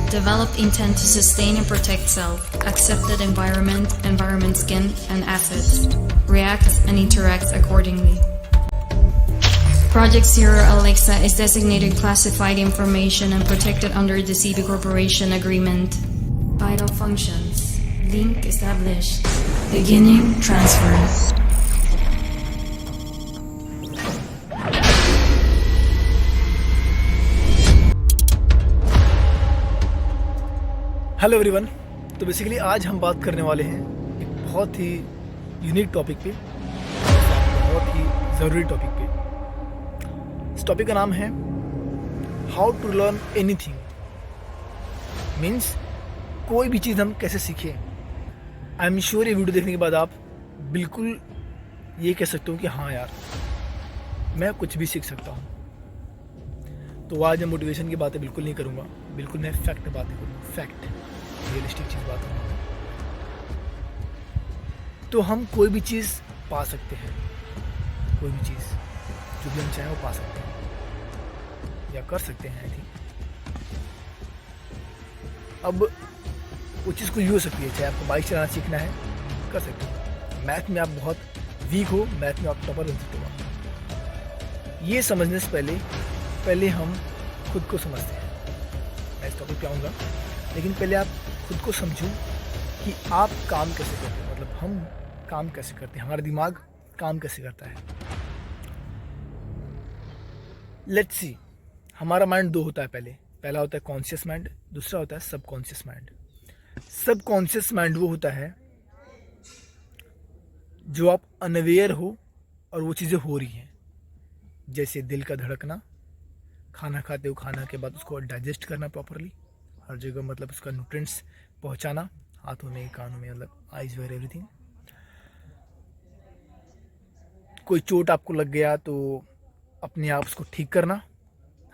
Developed intent to sustain and protect self, accepted environment, skin, and assets, reacts and interacts accordingly. Project Zero Alexa is designated classified information and protected under the CB Corporation Agreement. Vital functions. Link established. Beginning transfer. Hello everyone. तो basically आज हम बात करने वाले हैं एक बहुत ही unique topic पे, बहुत ही ज़रूरी टॉपिक पे। इस टॉपिक का नाम है how to learn anything. Means कोई भी चीज़ हम कैसे सीखें। आई एम श्योर ये वीडियो देखने के बाद आप बिल्कुल ये कह सकते हो कि हाँ यार, मैं कुछ भी सीख सकता हूँ। तो आज मैं मोटिवेशन की बातें बिल्कुल नहीं करूँगा, बिल्कुल मैं फैक्ट बातें करूँगा, फैक्ट, रियलिस्टिक चीज़ बात करूँगा। तो हम कोई भी चीज़ पा सकते हैं, कोई भी चीज़ जो भी हम चाहें वो पा सकते हैं या कर सकते हैं। आई थिंक अब वो चीज़ कुछ भी हो सकती है। चाहे आपको बाइक चलाना सीखना है, कर सकते हो। मैथ में आप बहुत वीक हो, मैथ में आप टॉपर बन सकते हो। ये समझने से पहले हम खुद को समझते हैं। मैं इस टॉपिक पे आऊँगा, लेकिन पहले आप खुद को समझो कि आप काम कैसे करते हैं। मतलब हम काम कैसे करते हैं, हमारा दिमाग काम कैसे करता है। लेट्स सी, हमारा माइंड दो होता है। पहला होता है कॉन्शियस माइंड, दूसरा होता है सबकॉन्शियस माइंड। सबकॉन्शियस माइंड वो होता है जो आप अनअवेयर हो और वो चीज़ें हो रही हैं, जैसे दिल का धड़कना, खाना खाते हो, खाना के बाद उसको डाइजेस्ट करना प्रॉपरली, हर जगह मतलब उसका न्यूट्रिएंट्स पहुंचाना, हाथों में, कानों में, मतलब आइज वेयर एवरीथिंग। कोई चोट आपको लग गया तो अपने आप उसको ठीक करना,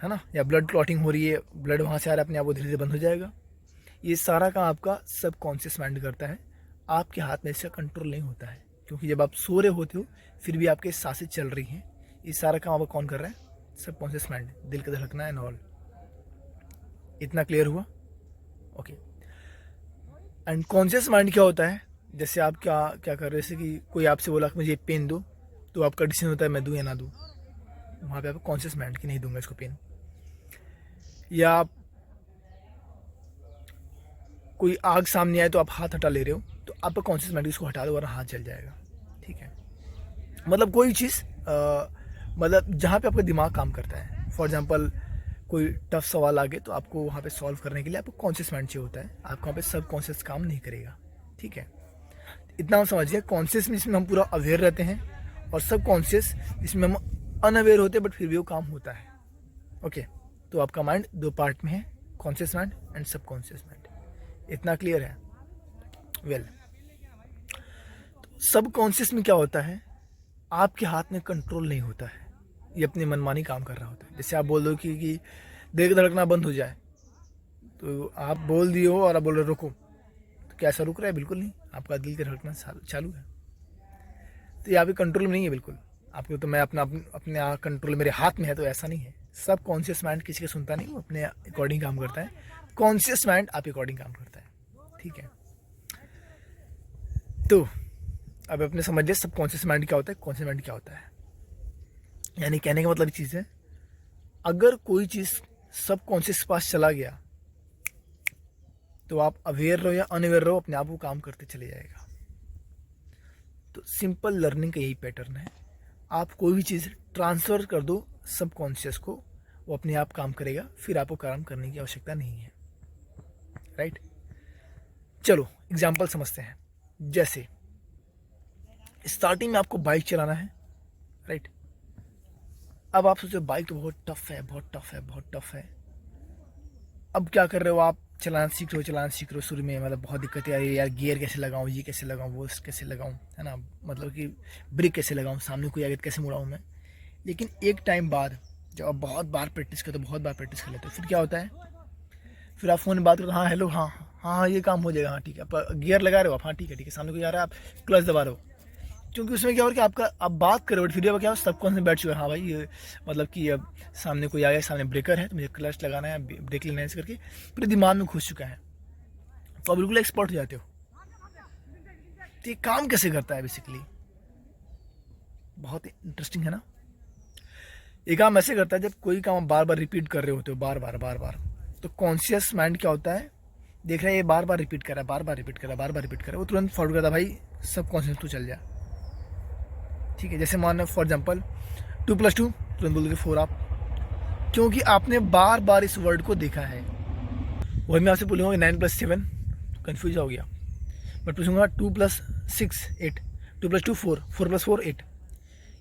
है ना। या ब्लड क्लॉटिंग हो रही है, ब्लड वहाँ से आ रहा है, अपने आप वो धीरे धीरे बंद हो जाएगा। ये सारा काम आपका सबकॉन्शियस माइंड करता है। आपके हाथ में इसका कंट्रोल नहीं होता है, क्योंकि जब आप सो रहे होते हो फिर भी आपके सांसें चल रही हैं। ये सारा काम आपका कौन कर रहा है? सबकॉन्शियस माइंड, दिल का धड़कना एंड ऑल। इतना क्लियर हुआ? ओके। एंड कॉन्शियस माइंड क्या होता है? जैसे आप क्या कर रहे हैं, जैसे कि कोई आपसे बोला कि मुझे पेन दो, तो आपका डिसीजन होता है मैं दूं या ना दूं। वहाँ पे आपका कॉन्शियस माइंड कि नहीं दूंगा इसको पेन। या आप कोई आग सामने आए तो आप हाथ हटा ले रहे हो, तो आपका कॉन्शियस माइंड इसको हटा दो और हाथ जल जाएगा। ठीक है, मतलब कोई चीज़ मतलब जहाँ पे आपका दिमाग काम करता है। फॉर एग्जांपल कोई टफ सवाल आ गए तो आपको वहाँ पे सॉल्व करने के लिए आपको कॉन्शियस माइंड चाहिए होता है। आपको वहाँ पे सब कॉन्शियस काम नहीं करेगा। ठीक है, इतना हम समझिए। कॉन्शियस में जिसमें हम पूरा अवेयर रहते हैं, और सब कॉन्शियस जिसमें हम अनअवेयर होते हैं बट फिर भी वो काम होता है। ओके, तो आपका माइंड दो पार्ट में है, कॉन्शियस माइंड एंड सब कॉन्शियस माइंड। इतना क्लियर है? वेल, सब कॉन्शियस में क्या होता है? आपके हाथ में कंट्रोल नहीं होता है, ये अपनी मनमानी काम कर रहा होता है। जैसे आप बोल दो कि दिल का धड़कना बंद हो जाए, तो आप बोल दिए हो और आप बोल रहे रुको, तो क्या ऐसा रुक रहा है? बिल्कुल नहीं, आपका दिल का धड़कना चालू है। तो ये आपके कंट्रोल में नहीं है बिल्कुल। आपको तो मैं अपने कंट्रोल मेरे हाथ में है, तो ऐसा नहीं है। सब कॉन्शियस माइंड किसी का सुनता नहीं, वो अपने अकॉर्डिंग काम करता है। कॉन्शियस माइंड आपके अकॉर्डिंग काम करता है। ठीक है, तो अब अपने समझ लिया सब कॉन्शियस माइंड क्या होता है, कॉन्शियस माइंड क्या होता है। यानी कहने का मतलब ये चीज़ है, अगर कोई चीज़ सब कॉन्शियस के पास चला गया तो आप अवेयर रहो या अनअवेयर रहो, अपने आप वो काम करते चले जाएगा। तो सिंपल लर्निंग का यही पैटर्न है। आप कोई भी चीज़ ट्रांसफ़र कर दो सब कॉन्शियस को, वो अपने आप काम करेगा, फिर आपको काम करने की आवश्यकता नहीं है। राइट, चलो एग्जाम्पल समझते हैं। जैसे स्टार्टिंग में आपको बाइक चलाना है, राइट। अब आप सोचो बाइक तो बहुत टफ है, बहुत टफ है, बहुत टफ है। अब क्या कर रहे हो आप? चलाना सीख रहे हो। शुरू में मतलब बहुत दिक्कत आ रही है यार, गियर कैसे लगाऊं, ये कैसे लगाऊं, वो कैसे लगाऊं, है ना। मतलब कि ब्रेक कैसे लगाऊं, सामने कोई आगे कैसे मुड़ाऊं मैं। लेकिन एक टाइम बाद जब आप बहुत बार प्रैक्टिस करते हो, बहुत बार प्रैक्टिस कर लेते हो, फिर क्या होता है? फिर आप फ़ोन में बात करते हो, हाँ हेलो, हाँ हाँ हाँ ये काम हो जाएगा, हाँ ठीक है। आप गियर लगा रहे हो आप, हाँ ठीक है, सामने कोई आ रहा है, आप क्लच दबा रहे हो, क्योंकि उसमें क्या हो रहा है कि आपका आप बात करो बट फिर भी क्या हो सबकॉन्शियस में बैठ चुका है, हाँ भाई ये मतलब कि अब सामने कोई आ गया, सामने ब्रेकर है तो मुझे क्लच लगाना है, ब्रेक लेना है, ऐसे करके पूरे दिमाग में घुस चुका है, तो आप बिल्कुल एक्सपर्ट हो जाते हो। तो ये काम कैसे करता है बेसिकली, बहुत इंटरेस्टिंग है ना। ये काम ऐसे करता है जब कोई काम आप बार बार रिपीट कर रहे होते हो, बार बार, तो कॉन्शियस माइंड क्या होता है, देख रहा है ये बार बार रिपीट कर रहा है, बार बार रिपीट कर रहा है, बार बार रिपीट कर रहा है, वो तुरंत फॉरवर्ड करता है, भाई सब कॉन्शियस तू चल जा, ठीक है। जैसे मान फॉर एग्जाम्पल 2+2 तुरंत बोल दोगे 4 आप, क्योंकि आपने बार बार इस वर्ड को देखा है। वही मैं आपसे बोलूँगा 9+7 कन्फ्यूज हो गया, बट पूछूंगा 2+6 8, 2+2 4, 4+4 8,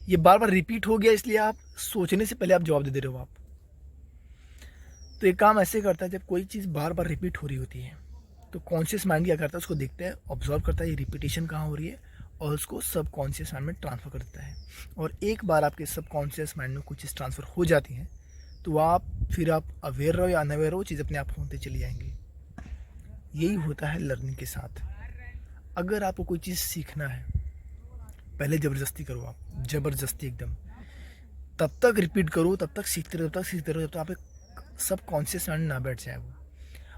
ये बार बार रिपीट हो गया, इसलिए आप सोचने से पहले आप जवाब दे रहे हो आप। तो ये काम ऐसे करता है जब कोई चीज़ बार बार रिपीट हो रही होती है तो कॉन्शियस माइंड क्या करता है, उसको देखता है, ऑब्जर्व करता है ये रिपीटेशन कहाँ हो रही है, और उसको सब कॉन्शियस माइंड में ट्रांसफ़र कर देता है। और एक बार आपके सब कॉन्शियस माइंड में कुछ चीज़ ट्रांसफ़र हो जाती है तो फिर आप अवेयर रहो या अनअवेयर हो, चीज़ अपने आप होते चली जाएंगी। यही होता है लर्निंग के साथ। अगर आपको कोई चीज़ सीखना है पहले ज़बरदस्ती करो, आप ज़बरदस्ती एकदम, तब तक रिपीट करो, तब तक सीखते रहो, तब तक सीखते रहो, जब तक आप सब कॉन्शियस माइंड ना बैठ जाए वो।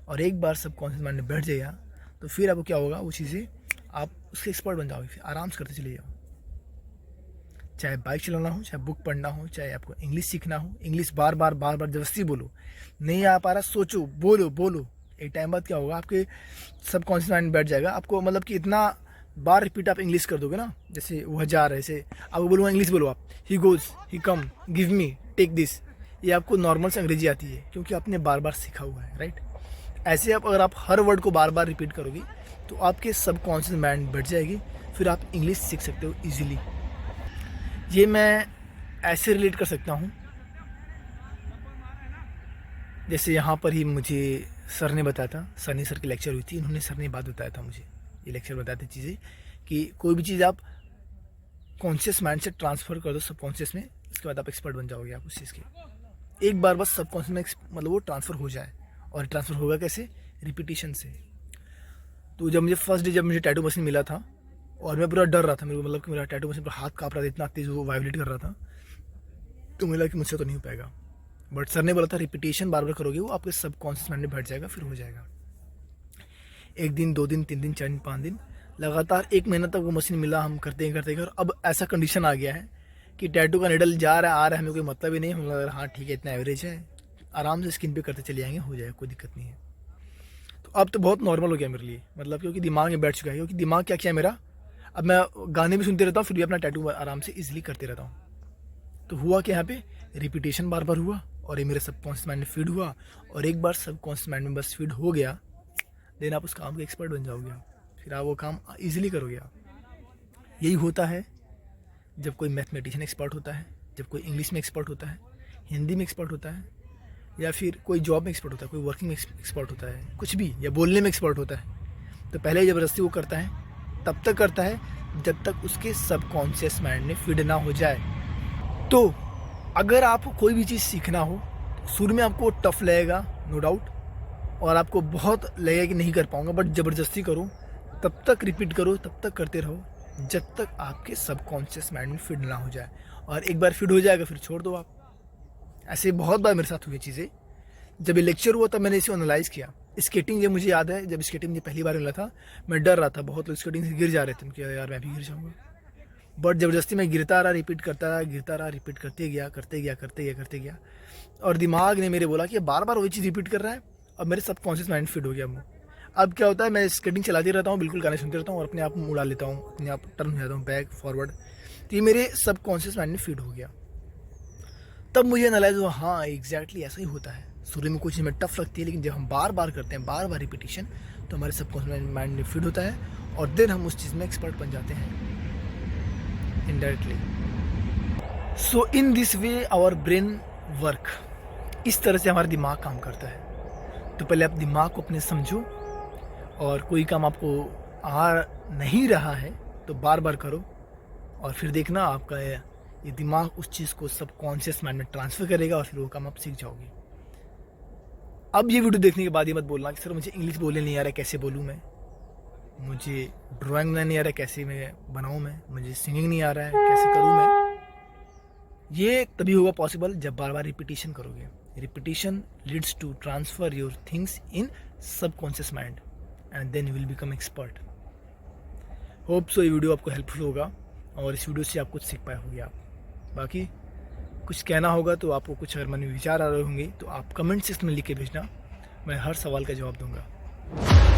और एक बार सब कॉन्शियस माइंड में बैठ जाएगा तो फिर आपको क्या होगा, वो चीज़ें आप उसके एक्सपर्ट बन जाओगे, फिर आराम से करते चले जाओ। चाहे बाइक चलाना हो, चाहे बुक पढ़ना हो, चाहे आपको इंग्लिश सीखना हो, इंग्लिश बार बार ज़बरदस्ती बोलो, नहीं आ पा रहा सोचो, बोलो, एक टाइम बाद क्या होगा, आपके सब कॉन्शियस माइंड में बैठ जाएगा। आपको मतलब कि इतना बार रिपीट आप इंग्लिश कर दोगे ना, जैसे वो जा रहा है, ऐसे आपको बोलूँगा इंग्लिश बोलो आप, he goes, he come, give me, take this, ये आपको नॉर्मल से अंग्रेजी आती है क्योंकि आपने बार बार सीखा हुआ है, राइट। ऐसे अगर आप हर वर्ड को बार बार रिपीट करोगे तो आपके सब कॉन्शियस माइंड बैठ जाएगी, फिर आप इंग्लिश सीख सकते हो ईजिली। ये मैं ऐसे रिलेट कर सकता हूँ, जैसे यहाँ पर ही मुझे सर ने बताया था, सनी सर की लेक्चर हुई थी, इन्होंने सर ने बात बताया था मुझे, ये लेक्चर बताते चीज़ें कि कोई भी चीज़ आप कॉन्शियस माइंड से ट्रांसफ़र कर दो सब कॉन्शियस में, इसके बाद आप एक्सपर्ट बन जाओगे आप उस चीज़ के। एक बार बस सब कॉन्शियस में मतलब वो ट्रांसफ़र हो जाए, और ट्रांसफ़र होगा कैसे, रिपीटिशन से। तो जब मुझे फर्स्ट डे जब मुझे टैटू मशीन मिला था और मैं पूरा डर रहा था, मेरे को मतलब कि मेरा टैटू मशीन पर हाथ काँप रहा था, इतना तेज़ वो वाइब्रेट कर रहा था, तो मुझे लगा कि मुझसे तो नहीं हो पाएगा। बट सर ने बोला था रिपीटेशन बार बार करोगे वो आपके सब कॉन्शियस माइंड में बैठ जाएगा, फिर हो जाएगा। 1 दिन 2 दिन 3 दिन 4 दिन 5 दिन लगातार 1 महीना तक वो मशीन मिला, हम करते हैं। और अब ऐसा कंडीशन आ गया है कि टैटू का निडल जा रहा है आ रहा है, हमें कोई मतलब ही नहीं, हम लग रहा हाँ ठीक है इतना एवरेज है, आराम से स्किन पे करते चले जाएंगे, हो जाएगा, कोई दिक्कत नहीं है। तो अब तो बहुत नॉर्मल हो गया मेरे लिए, मतलब क्योंकि दिमाग में बैठ चुका है, क्योंकि दिमाग क्या किया मेरा, अब मैं गाने भी सुनते रहता हूँ फिर भी अपना टैटू आराम से ईजिली करते रहता हूँ। तो हुआ कि यहाँ पे रिपीटेशन बार बार हुआ और ये मेरे सब कॉन्शियस माइंड में फीड हुआ, और एक बार सब कॉन्शियस माइंड में बस फीड हो गया, देन आप उस काम के एक्सपर्ट बन जाओगे, फिर आप वो काम ईजिली करोगे आप। यही होता है जब कोई मैथमेटिशियन एक्सपर्ट होता है, जब कोई इंग्लिश में एक्सपर्ट होता है, हिंदी में एक्सपर्ट होता है, या फिर कोई जॉब में एक्सपर्ट होता है, कोई वर्किंग में एक्सपर्ट होता है, कुछ भी, या बोलने में एक्सपर्ट होता है। तो पहले ज़बरदस्ती वो करता है, तब तक करता है जब तक उसके सबकॉन्शियस माइंड में फीड ना हो जाए। तो अगर आपको कोई भी चीज़ सीखना हो, शुरू में आपको टफ लगेगा नो डाउट, और आपको बहुत लगेगा कि नहीं कर पाऊँगा, बट ज़बरदस्ती करो, तब तक रिपीट करो, तब तक करते रहो जब तक आपके सबकॉन्शियस माइंड में फीड ना हो जाए। और एक बार फीड हो जाएगा फिर छोड़ दो आप। ऐसे बहुत बार मेरे साथ हुई चीज़ें। जब ये लेक्चर हुआ तब मैंने इसे एनालाइज़ किया। स्केटिंग, ये मुझे याद है, जब स्केटिंग मुझे पहली बार मिला था मैं डर रहा था बहुत, लोग स्केटिंग से गिर जा रहे थे, उनके यार मैं भी गिर जाऊँगा, बट ज़बरदस्ती मैं गिरता रहा, रिपीट करता रहा, गिरता रहा, रिपीट करते गया, और दिमाग ने मेरे बोला कि बार बार वही चीज़ रिपीट कर रहा है। अब मेरे सब कॉन्शियस माइंड फिट हो गया वो। अब क्या होता है, मैं स्केटिंग चलाते रहता हूँ, बिल्कुल गाने सुनते रहता हूँ और अपने आप उड़ा लेता हूँ, अपने आप टर्न हो जाता हूँ बैक फॉरवर्ड। तो ये मेरे सब कॉन्शियस माइंड में फीड हो गया। तब मुझे एनालाइज हुआ, हाँ एग्जैक्टली ऐसा ही होता है। शुरू में कुछ चीज़ में टफ लगती है, लेकिन जब हम बार बार करते हैं, बार बार रिपीटिशन, तो हमारे सब कॉन्शियस माइंड में फीड होता है, और देन हम उस चीज़ में एक्सपर्ट बन जाते हैं indirectly. So in this way our brain work, इस तरह से हमारा दिमाग काम करता है। तो पहले आप दिमाग को अपने समझो, और कोई काम आपको आ नहीं रहा है तो बार बार करो, और फिर देखना आपका ये दिमाग उस चीज़ को सब कॉन्शियस माइंड में ट्रांसफ़र करेगा, और फिर वो काम आप सीख जाओगे। अब ये वीडियो देखने के बाद ये मत बोलना कि सर मुझे इंग्लिश बोलने नहीं आ रहा है, कैसे बोलूँ मैं। मुझे ड्राइंग बनाना नहीं आ रहा है, कैसे मैं बनाऊँ, मैं मुझे सिंगिंग नहीं आ रहा है, कैसे करूँ मैं। ये तभी होगा पॉसिबल जब बार बार रिपीटिशन करोगे। Repetition leads to transfer your things in subconscious mind and then you will become expert. Hope so ये वीडियो आपको हेल्पफुल होगा और इस वीडियो से आप कुछ सीख पाए होंगे आप। बाकी कुछ कहना होगा तो आपको कुछ अगर मन में विचार आ रहे होंगे तो आप कमेंट सेक्शन में लिख के भेजना, मैं हर सवाल का जवाब दूंगा।